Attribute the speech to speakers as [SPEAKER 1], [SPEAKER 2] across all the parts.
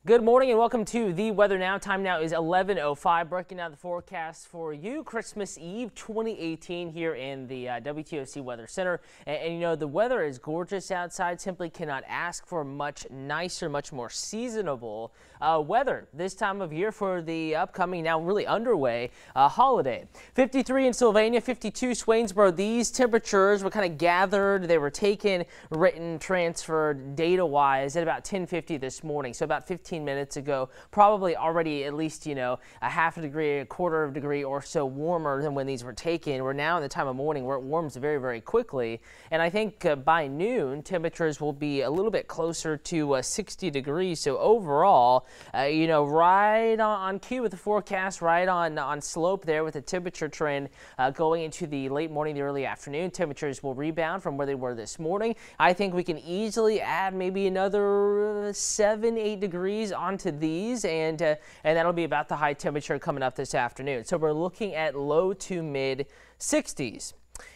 [SPEAKER 1] Good morning and welcome to the Weather Now. Time now is 11:05. Breaking down the forecast for you. Christmas Eve 2018 here in the WTOC Weather Center. And you know, the weather is gorgeous outside. Simply cannot ask for much nicer, much more seasonable weather this time of year for the upcoming, now really underway, holiday. 53 in Sylvania, 52 Swainsboro. These temperatures were kind of gathered. They were taken, written, transferred data-wise at about 10:50 this morning. So about 15 minutes ago, probably already at least, a half a degree, a quarter of a degree or so warmer than when these were taken. We're now in the time of morning where it warms very, very quickly. And I think by noon, temperatures will be a little bit closer to 60 degrees. So overall, right on cue with the forecast, right on slope there with the temperature trend going into the late morning, the early afternoon. Temperatures will rebound from where they were this morning. I think we can easily add maybe another 7-8 degrees onto these, and that'll be about the high temperature coming up this afternoon. So we're looking at low to mid 60s.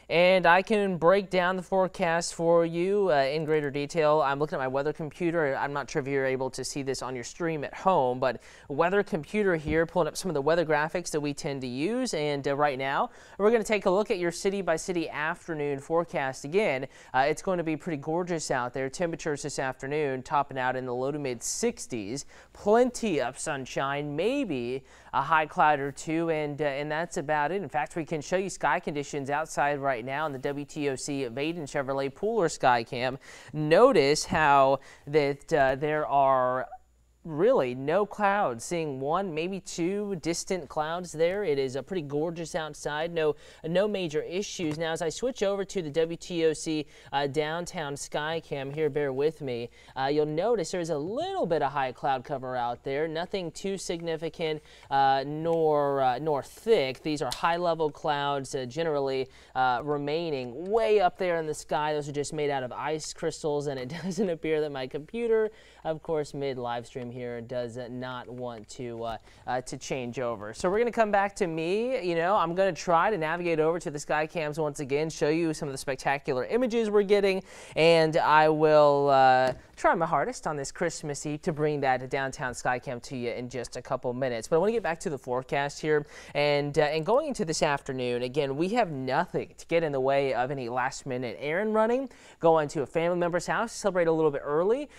[SPEAKER 1] And I can break down the forecast for you in greater detail. I'm looking at my weather computer. I'm not sure if you're able to see this on your stream at home, but weather computer here, pulling up some of the weather graphics that we tend to use. And right now, we're going to take a look at your city by city afternoon forecast again. It's going to be pretty gorgeous out there. Temperatures this afternoon topping out in the low to mid 60s. Plenty of sunshine, maybe a high cloud or two, and that's about it. In fact, we can show you sky conditions outside right now in the WTOC Vaden Chevrolet Pooler Sky Cam. Notice how that there are really no clouds, seeing one, maybe two distant clouds there. It is pretty gorgeous outside. No major issues. Now, as I switch over to the WTOC downtown sky cam here, bear with me, you'll notice there's a little bit of high cloud cover out there. Nothing too significant nor thick. These are high level clouds generally remaining way up there in the sky. Those are just made out of ice crystals, and it doesn't appear that my computer, of course, mid live stream here, does not want to change over. So we're going to come back to me. I'm going to try to navigate over to the sky cams once again, show you some of the spectacular images we're getting, and I will try my hardest on this Christmas Eve to bring that downtown sky cam to you in just a couple minutes. But I want to get back to the forecast here, and going into this afternoon, again, we have nothing to get in the way of any last minute errand running, going to a family member's house, celebrate a little bit early.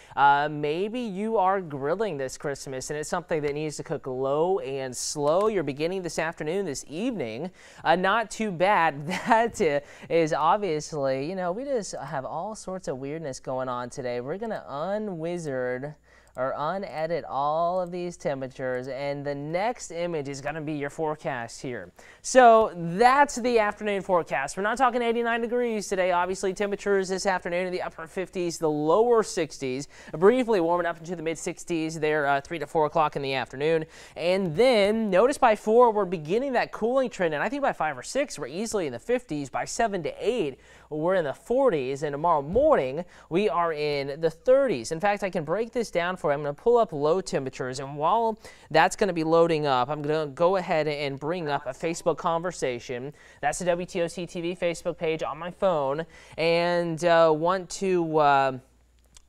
[SPEAKER 1] Maybe you are grilling this Christmas and it's something that needs to cook low and slow. You're beginning this afternoon, this evening. Not too bad. That is obviously, we just have all sorts of weirdness going on today. We're going to unwizard or unedit all of these temperatures, and the next image is going to be your forecast here. So that's the afternoon forecast. We're not talking 89 degrees today. Obviously, temperatures this afternoon in the upper 50s, the lower 60s, briefly warming up into the mid 60s there 3 to 4 o'clock in the afternoon. And then notice by 4 we're beginning that cooling trend, and I think by 5 or 6 we're easily in the 50s. By 7 to 8 we're in the 40s, and tomorrow morning we are in the 30s. In fact, I can break this down for you. I'm going to pull up low temperatures, and while that's going to be loading up, I'm going to go ahead and bring up a Facebook conversation. That's the WTOC TV Facebook page on my phone, and want to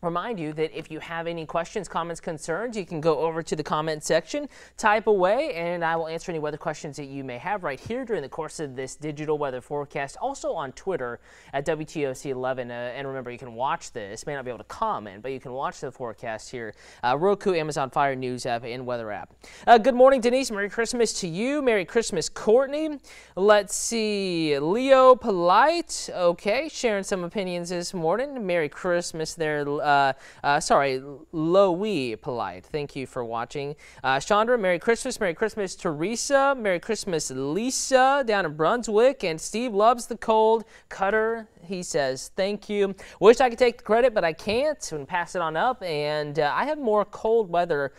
[SPEAKER 1] remind you that if you have any questions, comments, concerns, you can go over to the comment section, type away, and I will answer any weather questions that you may have right here during the course of this digital weather forecast. Also on Twitter at WTOC11. And remember, you can watch this. May not be able to comment, but you can watch the forecast here. Roku, Amazon Fire News app, and weather app. Good morning, Denise. Merry Christmas to you. Merry Christmas, Courtney. Let's see. Leo Polite. Okay, sharing some opinions this morning. Merry Christmas there. Lowy Polite. Thank you for watching. Chandra, Merry Christmas. Merry Christmas, Teresa. Merry Christmas, Lisa, down in Brunswick. And Steve loves the cold. Cutter, he says, thank you. Wish I could take the credit, but I can't. And pass it on up. And I have more cold weather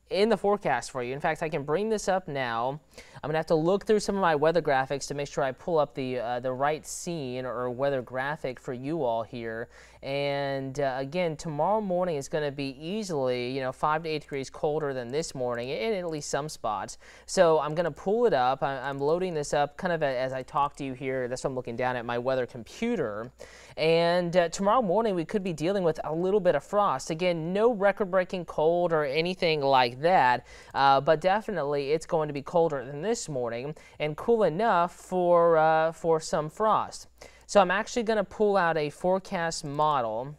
[SPEAKER 1] in the forecast for you. In fact, I can bring this up now. I'm gonna have to look through some of my weather graphics to make sure I pull up the right scene or weather graphic for you all here. And again, tomorrow morning is going to be easily, 5 to 8 degrees colder than this morning in at least some spots. So I'm going to pull it up. I'm loading this up kind of as I talk to you here. That's why I'm looking down at my weather computer. And tomorrow morning we could be dealing with a little bit of frost. Again, no record-breaking cold or anything like that, but definitely it's going to be colder than this morning and cool enough for some frost. So I'm actually going to pull out a forecast model.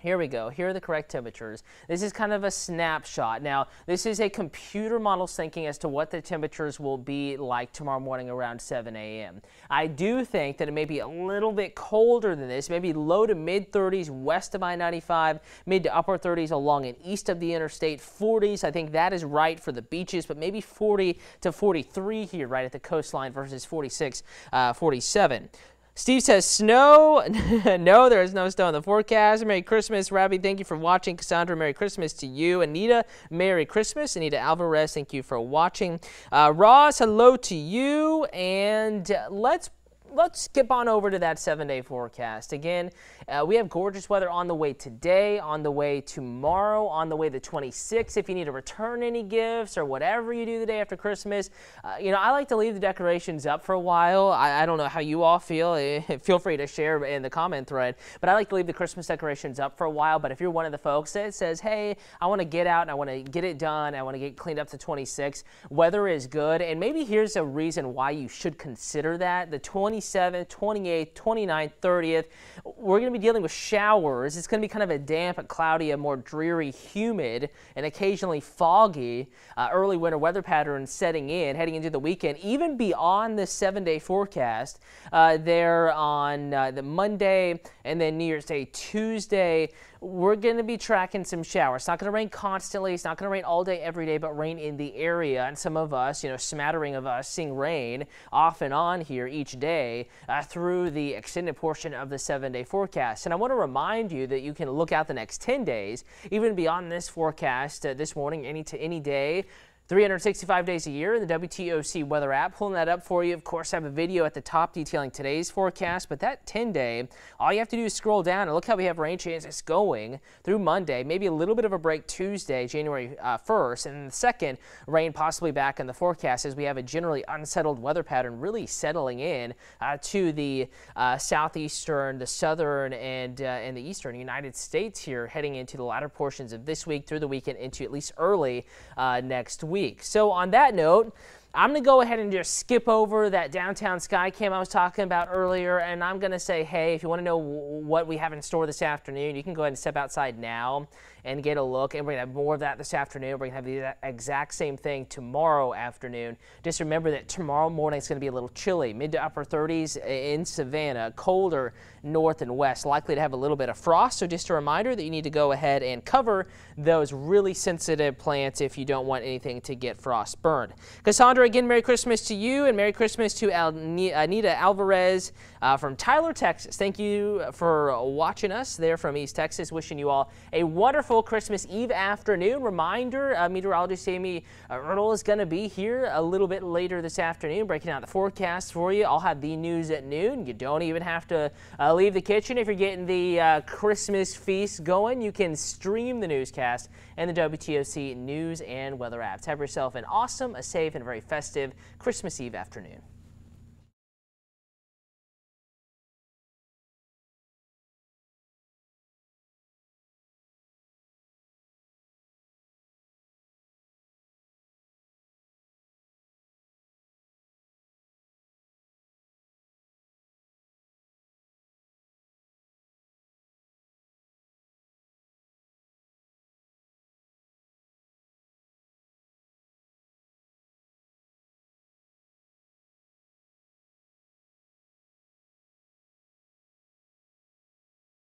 [SPEAKER 1] Here we go. Here are the correct temperatures. This is kind of a snapshot. Now, this is a computer model's thinking as to what the temperatures will be like tomorrow morning around 7 a.m. I do think that it may be a little bit colder than this, maybe low to mid 30s west of I-95, mid to upper 30s along and east of the interstate, 40s. I think that is right for the beaches, but maybe 40 to 43 here right at the coastline versus 46, 47. Steve says snow. No, there is no snow in the forecast. Merry Christmas. Rabbi, thank you for watching. Cassandra, Merry Christmas to you. Anita, Merry Christmas. Anita Alvarez, thank you for watching. Ross, hello to you. And let's skip on over to that 7-day forecast. Again, we have gorgeous weather on the way today, on the way tomorrow, on the way the 26th. If you need to return any gifts or whatever you do the day after Christmas, I like to leave the decorations up for a while. I don't know how you all feel. Feel free to share in the comment thread. But I like to leave the Christmas decorations up for a while. But if you're one of the folks that says, hey, I want to get out and I want to get it done, I want to get cleaned up to 26, weather is good. And maybe here's a reason why you should consider that. The 27th, 28th, 29th, 30th, we're going to be dealing with showers. It's going to be kind of a damp, cloudy, a more dreary, humid, and occasionally foggy early winter weather pattern setting in, heading into the weekend, even beyond the 7-day forecast there on the Monday and then New Year's Day, Tuesday. We're going to be tracking some showers. It's not going to rain constantly. It's not going to rain all day, every day, but rain in the area. And some of us, smattering of us, seeing rain off and on here each day through the extended portion of the 7-day forecast. And I want to remind you that you can look out the next 10 days, even beyond this forecast this morning, any day. 365 days a year in the WTOC weather app. Pulling that up for you. Of course, I have a video at the top detailing today's forecast, but that 10-day, all you have to do is scroll down and look how we have rain chances going through Monday, maybe a little bit of a break Tuesday, January 1st, and then the second, rain possibly back in the forecast as we have a generally unsettled weather pattern really settling in to the southeastern, the southern, and the eastern United States here, heading into the latter portions of this week through the weekend into at least early next week. So on that note, I'm going to go ahead and just skip over that downtown sky cam I was talking about earlier, and I'm going to say, hey, if you want to know what we have in store this afternoon, you can go ahead and step outside now and get a look, and we're going to have more of that this afternoon. We're going to have the exact same thing tomorrow afternoon. Just remember that tomorrow morning is going to be a little chilly, mid to upper 30s in Savannah, colder north and west, likely to have a little bit of frost. So just a reminder that you need to go ahead and cover those really sensitive plants if you don't want anything to get frost burned. Cassandra, again, Merry Christmas to you, and Merry Christmas to Anita Alvarez from Tyler, Texas. Thank you for watching us there from East Texas. Wishing you all a wonderful Christmas Eve afternoon. Reminder, meteorologist Amy Ertl is going to be here a little bit later this afternoon, breaking out the forecast for you. I'll have the news at noon. You don't even have to leave the kitchen. If you're getting the Christmas feast going, you can stream the newscast and the WTOC news and weather apps. Have yourself an awesome, a safe, and very festive Christmas Eve afternoon.